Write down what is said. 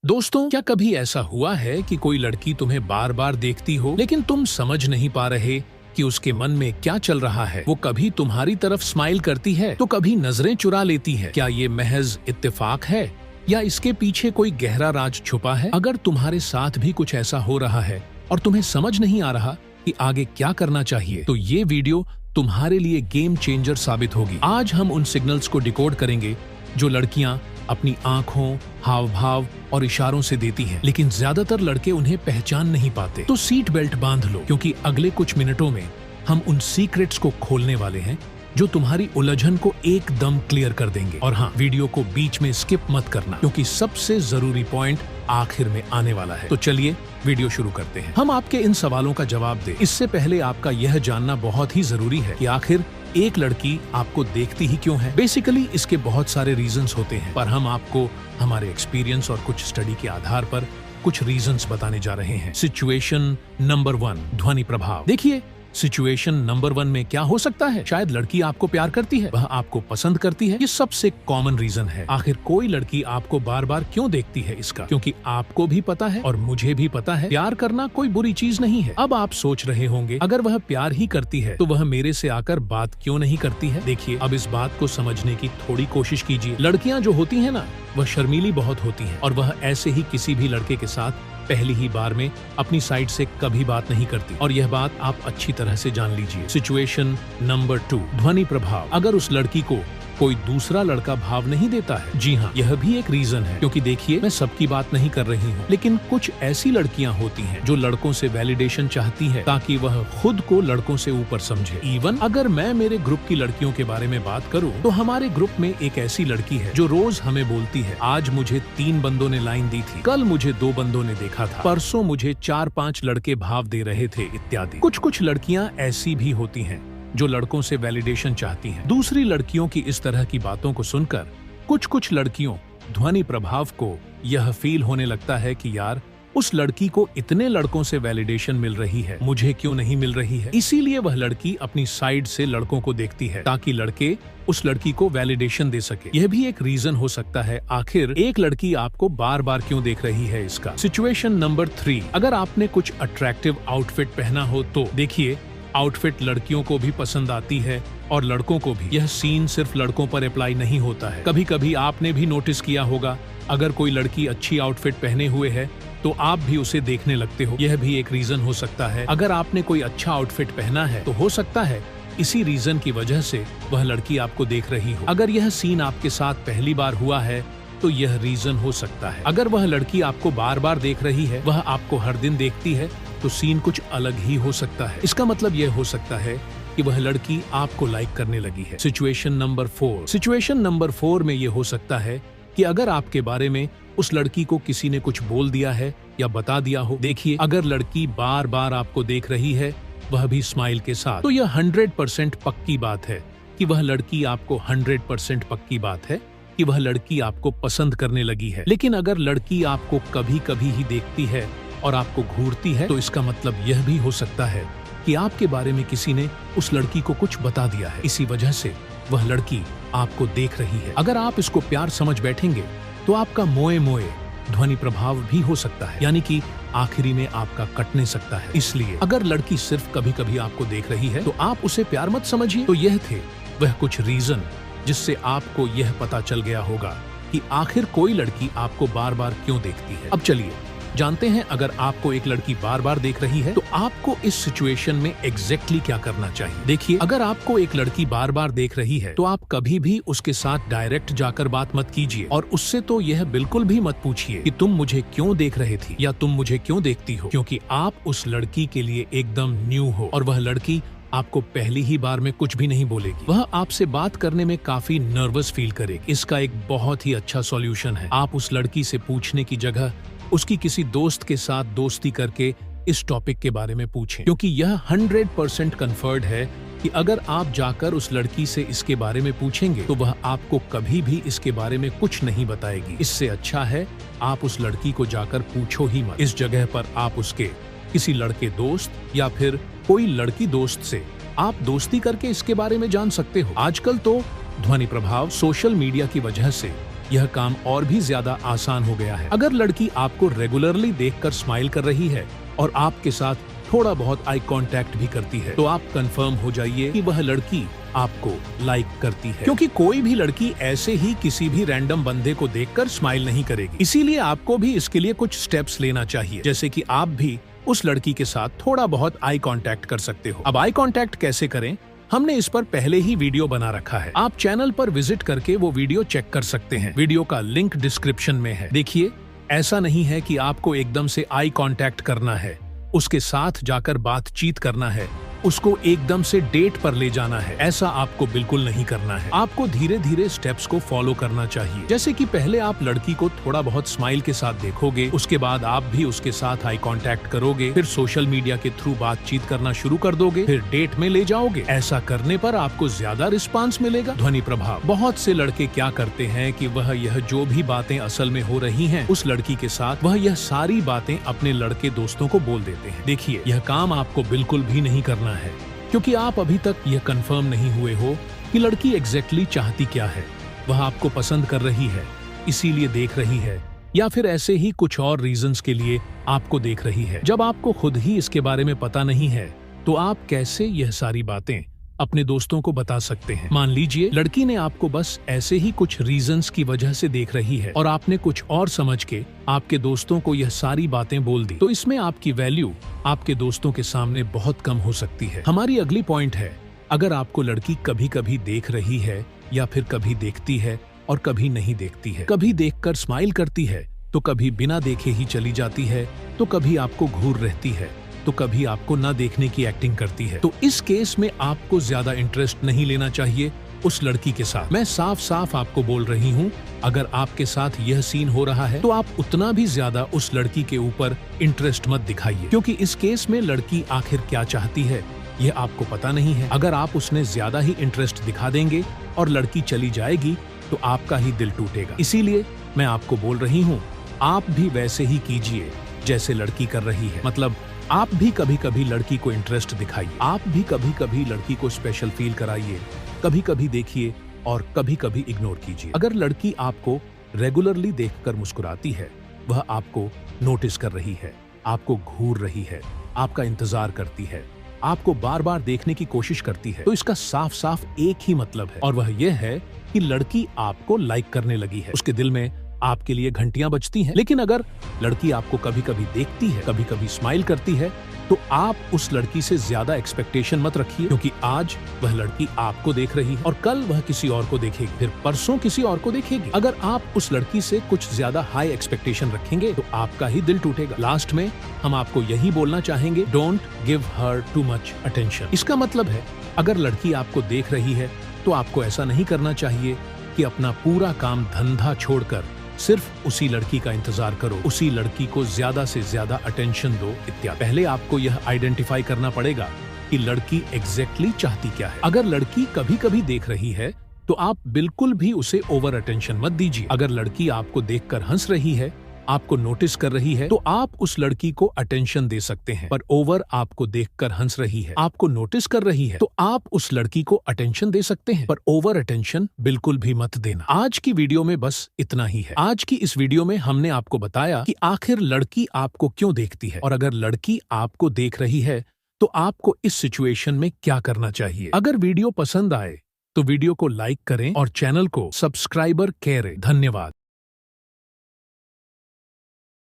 दोस्तों, क्या कभी ऐसा हुआ है कि कोई लड़की तुम्हें बार बार देखती हो लेकिन तुम समझ नहीं पा रहे कि उसके मन में क्या चल रहा है? वो कभी तुम्हारी तरफ स्माइल करती है तो कभी नजरें चुरा लेती है। क्या ये महज इत्तेफाक है या इसके पीछे कोई गहरा राज छुपा है? अगर तुम्हारे साथ भी कुछ ऐसा हो रहा है और तुम्हें समझ नहीं आ रहा कि आगे क्या करना चाहिए, तो ये वीडियो तुम्हारे लिए गेम चेंजर साबित होगी। आज हम उन सिग्नल्स को डिकोड करेंगे जो लड़कियां अपनी आंखों, हाव भाव और इशारों से देती हैं, लेकिन ज्यादातर लड़के उन्हें पहचान नहीं पाते। तो सीट बेल्ट बांध लो, क्योंकि अगले कुछ मिनटों में हम उन सीक्रेट्स को खोलने वाले हैं जो तुम्हारी उलझन को एकदम क्लियर कर देंगे। और हाँ, वीडियो को बीच में स्किप मत करना, क्योंकि सबसे जरूरी पॉइंट आखिर में आने वाला है। तो चलिए वीडियो शुरू करते हैं। हम आपके इन सवालों का जवाब दें, इससे पहले आपका यह जानना बहुत ही जरूरी है कि आखिर एक लड़की आपको देखती ही क्यों है। बेसिकली इसके बहुत सारे रीजंस होते हैं, पर हम आपको हमारे एक्सपीरियंस और कुछ स्टडी के आधार पर कुछ रीजंस बताने जा रहे हैं। सिचुएशन नंबर 1, ध्वनि प्रभाव। देखिए, सिचुएशन नंबर 1 में क्या हो सकता है? शायद लड़की आपको प्यार करती है, वह आपको पसंद करती है। ये सबसे कॉमन रीजन है। आखिर कोई लड़की आपको बार बार क्यों देखती है इसका? क्योंकि आपको भी पता है और मुझे भी पता है, प्यार करना कोई बुरी चीज नहीं है। अब आप सोच रहे होंगे, अगर वह प्यार ही करती है तो वह मेरे से आकर बात क्यों नहीं करती है? देखिए, अब इस बात को समझने की थोड़ी कोशिश कीजिए। लड़कियां जो होती है ना, वह शर्मीली बहुत होती है और वह ऐसे ही किसी भी लड़के के साथ पहली ही बार में अपनी साइड से कभी बात नहीं करती, और यह बात आप अच्छी तरह से जान लीजिए। सिचुएशन नंबर 2, ध्वनि प्रभाव। अगर उस लड़की को कोई दूसरा लड़का भाव नहीं देता है, जी हाँ, यह भी एक रीजन है। क्योंकि देखिए, मैं सबकी बात नहीं कर रही हूँ, लेकिन कुछ ऐसी लड़कियाँ होती हैं जो लड़कों से वैलिडेशन चाहती है ताकि वह खुद को लड़कों से ऊपर समझे। इवन अगर मैं मेरे ग्रुप की लड़कियों के बारे में बात करूँ, तो हमारे ग्रुप में एक ऐसी लड़की है जो रोज हमें बोलती है, आज मुझे 3 बंदों ने लाइन दी थी, कल मुझे 2 बंदों ने देखा था, परसों मुझे 4-5 लड़के भाव दे रहे थे, इत्यादि। कुछ लड़कियाँ ऐसी भी होती हैं जो लड़कों से वैलिडेशन चाहती हैं। दूसरी लड़कियों की इस तरह की बातों को सुनकर कुछ लड़कियों ध्वनि प्रभाव को यह फील होने लगता है कि यार, उस लड़की को इतने लड़कों से वैलिडेशन मिल रही है, मुझे क्यों नहीं मिल रही है? इसीलिए वह लड़की अपनी साइड से लड़कों को देखती है ताकि लड़के उस लड़की को वैलिडेशन दे सके। यह भी एक रीजन हो सकता है आखिर एक लड़की आपको बार बार क्यों देख रही है इसका। सिचुएशन नंबर 3, अगर आपने कुछ अट्रैक्टिव आउटफिट पहना हो तो देखिए, आउटफिट लड़कियों को भी पसंद आती है और लड़कों को भी। यह सीन सिर्फ लड़कों पर अप्लाई नहीं होता है। कभी कभी आपने भी नोटिस किया होगा, अगर कोई लड़की अच्छी आउटफिट पहने हुए है तो आप भी उसे देखने लगते हो। यह भी एक रीजन हो सकता है। अगर आपने कोई अच्छा आउटफिट पहना है तो हो सकता है इसी रीजन की वजह से वह लड़की आपको देख रही हो। अगर यह सीन आपके साथ पहली बार हुआ है तो यह रीजन हो सकता है। अगर वह लड़की आपको बार बार देख रही है, वह आपको हर दिन देखती है, तो सीन कुछ अलग ही हो सकता है। इसका मतलब यह हो सकता है कि वह लड़की आपको लाइक करने लगी है। Situation number 4। सिचुएशन नंबर 4 में यह हो सकता है कि अगर आपके बारे में उस लड़की को किसी ने कुछ बोल दिया है या बता दिया हो। देखिए, अगर लड़की बार बार आपको देख रही है, वह भी स्माइल के साथ, तो यह 100% पक्की बात है कि वह लड़की आपको 100% पक्की बात है कि वह लड़की आपको पसंद करने लगी है। लेकिन अगर लड़की आपको कभी कभी ही देखती है और आपको घूरती है, तो इसका मतलब यह भी हो सकता है कि आपके बारे में किसी ने उस लड़की को कुछ बता दिया है। इसी वजह से वह लड़की आपको देख रही है। अगर आप इसको प्यार समझ बैठेंगे तो आपका मोए ध्वनि प्रभाव भी हो सकता है, यानी कि आखिरी में आपका कट नहीं सकता है। इसलिए अगर लड़की सिर्फ कभी कभी आपको देख रही है तो आप उसे प्यार मत समझिए। तो यह थे वह कुछ रीजन जिससे आपको यह पता चल गया होगा कि आखिर कोई लड़की आपको बार बार क्यों देखती है। अब चलिए जानते हैं, अगर आपको एक लड़की बार बार देख रही है तो आपको इस सिचुएशन में एग्जैक्टली क्या करना चाहिए। देखिए, अगर आपको एक लड़की बार बार देख रही है तो आप कभी भी उसके साथ डायरेक्ट जाकर बात मत कीजिए और उससे तो यह बिल्कुल भी मत पूछिए कि तुम मुझे क्यों देख रहे थी या तुम मुझे क्यों देखती हो, क्योंकि आप उस लड़की के लिए एकदम न्यू हो और वह लड़की आपको पहली ही बार में कुछ भी नहीं बोलेगी। वह आपसे बात करने में काफी नर्वस फील करेगी। इसका एक बहुत ही अच्छा सॉल्यूशन है, आप उस लड़की से पूछने की जगह उसकी किसी दोस्त के साथ दोस्ती करके इस टॉपिक के बारे में पूछें, क्योंकि यह 100% कन्फर्म्ड है कि अगर आप जाकर उस लड़की से इसके बारे में पूछेंगे तो वह आपको कभी भी इसके बारे में कुछ नहीं बताएगी। इससे अच्छा है आप उस लड़की को जाकर पूछो ही मत। इस जगह पर आप उसके किसी लड़के दोस्त या फिर कोई लड़की दोस्त से आप दोस्ती करके इसके बारे में जान सकते हो। आजकल तो ध्वनि प्रभाव सोशल मीडिया की वजह से यह काम और भी ज्यादा आसान हो गया है। अगर लड़की आपको रेगुलरली देखकर स्माइल कर रही है और आपके साथ थोड़ा बहुत आई कांटेक्ट भी करती है, तो आप कंफर्म हो जाइए कि वह लड़की आपको लाइक करती है, क्योंकि कोई भी लड़की ऐसे ही किसी भी रैंडम बंदे को देखकर स्माइल नहीं करेगी। इसीलिए आपको भी इसके लिए कुछ स्टेप्स लेना चाहिए, जैसे कि आप भी उस लड़की के साथ थोड़ा बहुत आई कांटेक्ट कर सकते हो। अब आई कांटेक्ट कैसे करें, हमने इस पर पहले ही वीडियो बना रखा है। आप चैनल पर विजिट करके वो वीडियो चेक कर सकते हैं। वीडियो का लिंक डिस्क्रिप्शन में है। देखिए, ऐसा नहीं है कि आपको एकदम से आई कांटेक्ट करना है, उसके साथ जाकर बातचीत करना है, उसको एकदम से डेट पर ले जाना है, ऐसा आपको बिल्कुल नहीं करना है। आपको धीरे धीरे स्टेप्स को फॉलो करना चाहिए। जैसे कि पहले आप लड़की को थोड़ा बहुत स्माइल के साथ देखोगे, उसके बाद आप भी उसके साथ आई कांटेक्ट करोगे, फिर सोशल मीडिया के थ्रू बातचीत करना शुरू कर दोगे, फिर डेट में ले जाओगे। ऐसा करने पर आपको ज्यादा रिस्पांस मिलेगा। ध्वनि प्रभाव। बहुत से लड़के क्या करते हैं कि वह यह जो भी बातें असल में हो रही हैं उस लड़की के साथ, वह यह सारी बातें अपने लड़के दोस्तों को बोल देते हैं। देखिए, यह काम आपको बिल्कुल भी नहीं करना है, क्योंकि आप अभी तक यह कंफर्म नहीं हुए हो कि लड़की एग्जैक्टली चाहती क्या है। वह आपको पसंद कर रही है, इसीलिए देख रही है, या फिर ऐसे ही कुछ और रीजंस के लिए आपको देख रही है। जब आपको खुद ही इसके बारे में पता नहीं है, तो आप कैसे यह सारी बातें अपने दोस्तों को बता सकते हैं। मान लीजिए लड़की ने आपको बस ऐसे ही कुछ रीजंस की वजह से देख रही है और आपने कुछ और समझ के आपके दोस्तों को यह सारी बातें बोल दी, तो इसमें आपकी वैल्यू आपके दोस्तों के सामने बहुत कम हो सकती है। हमारी अगली पॉइंट है, अगर आपको लड़की कभी कभी देख रही है या फिर कभी देखती है और कभी नहीं देखती है, कभी देखकर स्माइल करती है तो कभी बिना देखे ही चली जाती है, तो कभी आपको घूर रहती है, तो कभी आपको न देखने की एक्टिंग करती है, तो इस केस में आपको ज्यादा इंटरेस्ट नहीं लेना चाहिए उस लड़की के साथ। मैं साफ साफ आपको बोल रही हूँ, अगर आपके साथ यह सीन हो रहा है तो आप उतना भी ज्यादा उस लड़की के ऊपर इंटरेस्ट मत दिखाइए, क्योंकि इस केस में लड़की आखिर क्या चाहती है यह आपको पता नहीं है। अगर आप उसने ज्यादा ही इंटरेस्ट दिखा देंगे और लड़की चली जाएगी तो आपका ही दिल टूटेगा। इसीलिए मैं आपको बोल रही हूँ, आप भी वैसे ही कीजिए जैसे लड़की कर रही है। मतलब आप भी कभी कभी लड़की को इंटरेस्ट दिखाइए, आप भी कभी कभी लड़की को स्पेशल फील कराइए, कभी कभी देखिए और कभी कभी इग्नोर कीजिए। अगर लड़की आपको रेगुलरली देखकर मुस्कुराती है, वह आपको नोटिस कर रही है, आपको घूर रही है, आपका इंतजार करती है, आपको बार बार देखने की कोशिश करती है, तो इसका साफ साफ एक ही मतलब है, और वह यह है कि लड़की आपको लाइक करने लगी है। उसके दिल में आपके लिए घंटियां बजती हैं। लेकिन अगर लड़की आपको कभी कभी देखती है, कभी कभी स्माइल करती है, तो आप उस लड़की से ज्यादा एक्सपेक्टेशन मत रखिए, क्योंकि आज वह लड़की आपको देख रही है और कल वह किसी और को देखेगी, फिर परसों किसी और को देखेगी। अगर आप उस लड़की से कुछ ज्यादा हाई एक्सपेक्टेशन रखेंगे तो आपका ही दिल टूटेगा। लास्ट में हम आपको यही बोलना चाहेंगे, don't give her too much attention. इसका मतलब है, अगर लड़की आपको देख रही है तो आपको ऐसा नहीं करना चाहिए कि अपना पूरा काम धंधा छोड़कर सिर्फ उसी लड़की का इंतजार करो, उसी लड़की को ज्यादा से ज्यादा अटेंशन दो इत्यादि। पहले आपको यह आइडेंटिफाई करना पड़ेगा कि लड़की एग्जैक्टली चाहती क्या है। अगर लड़की कभी कभी देख रही है तो आप बिल्कुल भी उसे ओवर अटेंशन मत दीजिए। अगर लड़की आपको देखकर हंस रही है, आपको नोटिस कर रही है, तो आप उस लड़की को अटेंशन दे सकते हैं। पर ओवर आपको देखकर हंस रही है, आपको नोटिस कर रही है, तो आप उस लड़की को अटेंशन दे सकते हैं, पर ओवर अटेंशन बिल्कुल भी मत देना। आज की वीडियो में बस इतना ही है। आज की इस वीडियो में हमने आपको बताया कि आखिर लड़की आपको क्यों देखती है, और अगर लड़की आपको देख रही है तो आपको इस सिचुएशन में क्या करना चाहिए। अगर वीडियो पसंद आए तो वीडियो को लाइक करें और चैनल को सब्सक्राइबर करें। धन्यवाद।